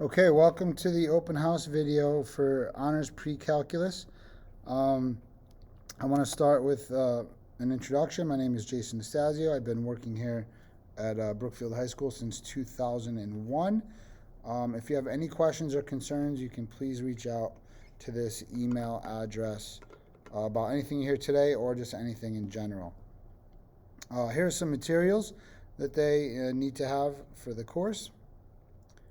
Okay, welcome to the open house video for Honors Precalculus. Um, I want to start with an introduction. My name is Jason Nastasio. I've been working here at Brookfield High School since 2001. If you have any questions or concerns, you can please reach out to this email address about anything you hear today or just anything in general. Here are some materials that they need to have for the course.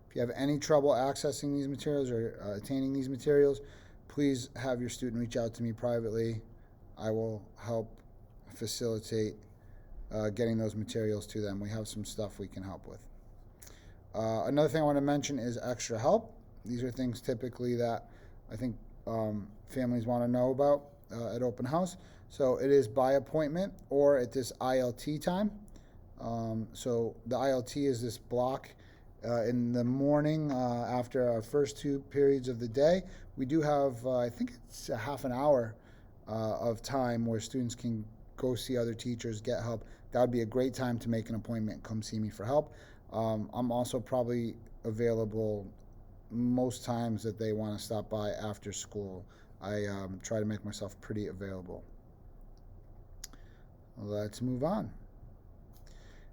If you have any trouble accessing these materials or attaining these materials, please have your student reach out to me privately. I will help facilitate getting those materials to them. We have some stuff we can help with. Another thing I want to mention is extra help. These are things typically that I think families want to know about at open house. So it is by appointment or at this ILT time. So the ILT is this block in the morning after our first two periods of the day. We do have, I think it's a half an hour of time where students can go see other teachers, get help. That would be a great time to make an appointment, come see me for help. I'm also probably available most times that they want to stop by after school. I try to make myself pretty available. Let's move on.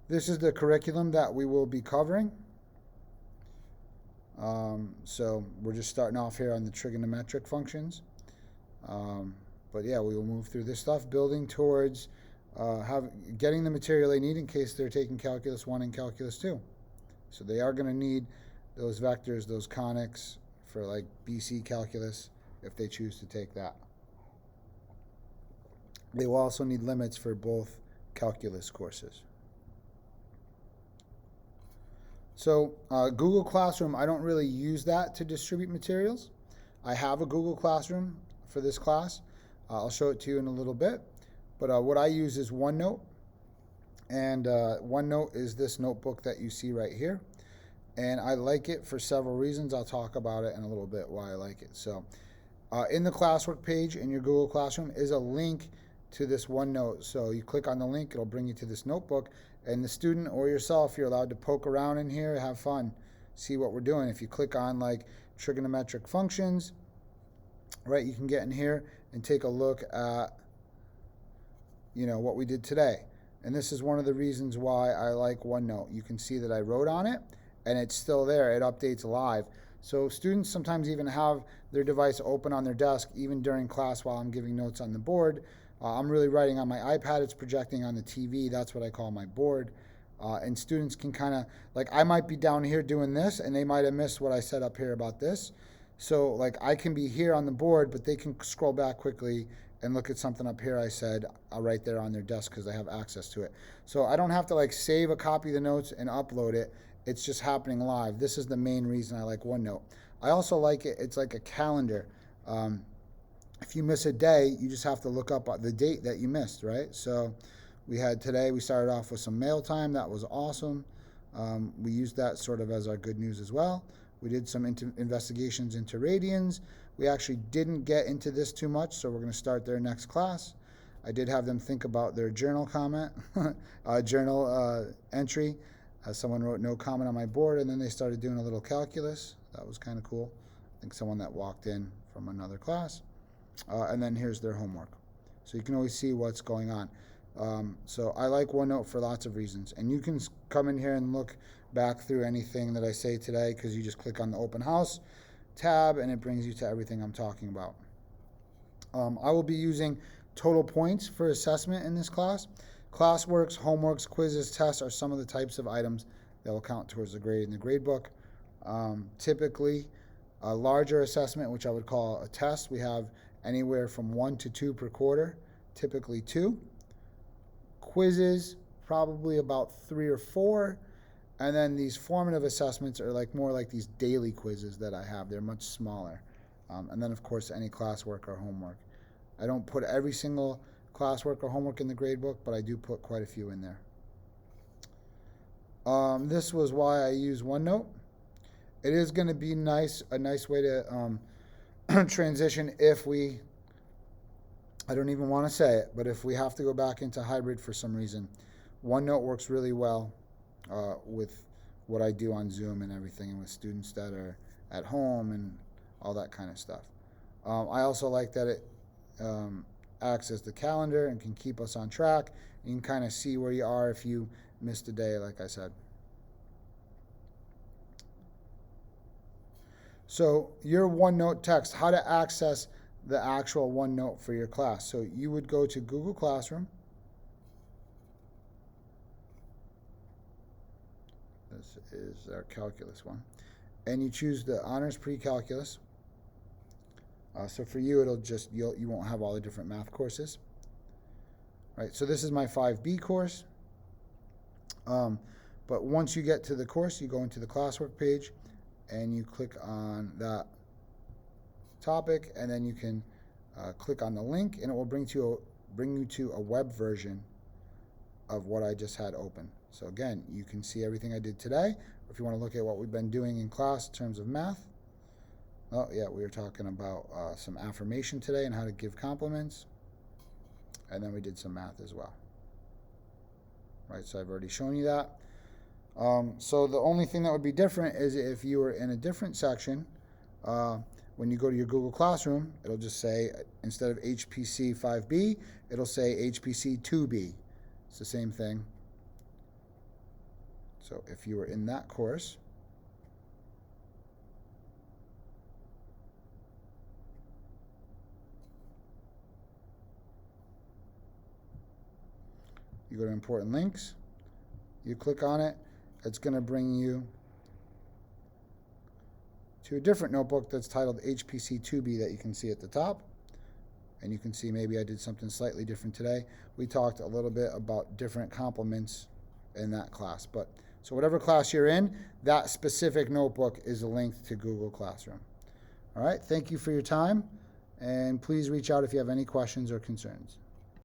This is the curriculum that we will be covering. So we're just starting off here on the trigonometric functions. But yeah, we will move through this stuff, building towards getting the material they need in case they're taking Calculus 1 and Calculus 2. So they are going to need those vectors, those conics for like BC calculus if they choose to take that. They will also need limits for both calculus courses. So Google Classroom, I don't really use that to distribute materials. I have a Google Classroom for this class. I'll show it to you in a little bit. But what I use is OneNote. And OneNote is this notebook that you see right here. And I like it for several reasons. I'll talk about it in a little bit why I like it. So in the classwork page in your Google Classroom is a link to this OneNote. So you click on the link, it'll bring you to this notebook. And the student or yourself, you're allowed to poke around in here, have fun, see what we're doing. If you click on like trigonometric functions, right, you can get in here and take a look at, what we did today. And this is one of the reasons why I like OneNote. You can see that I wrote on it and it's still there. It updates live. So students sometimes even have their device open on their desk even during class while I'm giving notes on the board. I'm really writing on my iPad. It's projecting on the TV. That's what I call my board. And students can kind of, like I might be down here doing this and they might have missed what I said up here about this. So like I can be here on the board, but they can scroll back quickly and look at something up here I said right there on their desk because I have access to it. So I don't have to like save a copy of the notes and upload it. It's just happening live. This is the main reason I like OneNote. I also like it. It's like a calendar. If you miss a day, you just have to look up the date that you missed, right? So we had today, we started off with some mail time. That was awesome. We used that sort of as our good news as well. We did some investigations into radians. We actually didn't get into this too much, so we're going to start their next class. I did have them think about their journal comment, journal entry. Someone wrote no comment on my board, and then they started doing a little calculus. That was kind of cool. I think someone that walked in from another class. And then here's their homework. So you can always see what's going on. So I like OneNote for lots of reasons. And you can come in here and look back through anything that I say today because you just click on the open house tab and it brings you to everything I'm talking about. I will be using total points for assessment in this class. Classworks, homeworks, quizzes, tests are some of the types of items that will count towards the grade in the grade book. Typically, a larger assessment, which I would call a test, we have anywhere from 1 to 2 per quarter, typically 2. Quizzes, probably about 3 or 4. And then these formative assessments are like more like these daily quizzes that I have. They're much smaller. And then, of course, any classwork or homework. I don't put every single classwork or homework in the grade book, but I do put quite a few in there. This was why I use OneNote. It is going to be a nice way to transition if we, I don't even want to say it, but if we have to go back into hybrid for some reason. OneNote works really well with what I do on Zoom and everything, and with students that are at home and all that kind of stuff. I also like that it acts as the calendar and can keep us on track. You can kind of see where you are if you missed a day, like I said. So your OneNote text, how to access the actual OneNote for your class. So you would go to Google Classroom. This is our calculus one. And you choose the Honors Precalculus. So for you, it'll just, you won't have all the different math courses. Right, so this is my 5B course. But once you get to the course, you go into the classwork page and you click on that topic, and then you can click on the link, and it will bring you to a web version of what I just had open. So again, you can see everything I did today. If you want to look at what we've been doing in class in terms of math, oh yeah, we were talking about some affirmation today and how to give compliments, and then we did some math as well. Right, so I've already shown you that. So the only thing that would be different is if you were in a different section, when you go to your Google Classroom, it'll just say, instead of HPC 5B, it'll say HPC 2B. It's the same thing. So if you were in that course, you go to important links, you click on it, it's going to bring you to a different notebook that's titled HPC 2B that you can see at the top. And you can see maybe I did something slightly different today. We talked a little bit about different complements in that class. But so whatever class you're in, that specific notebook is linked to Google Classroom. All right, thank you for your time, and please reach out if you have any questions or concerns.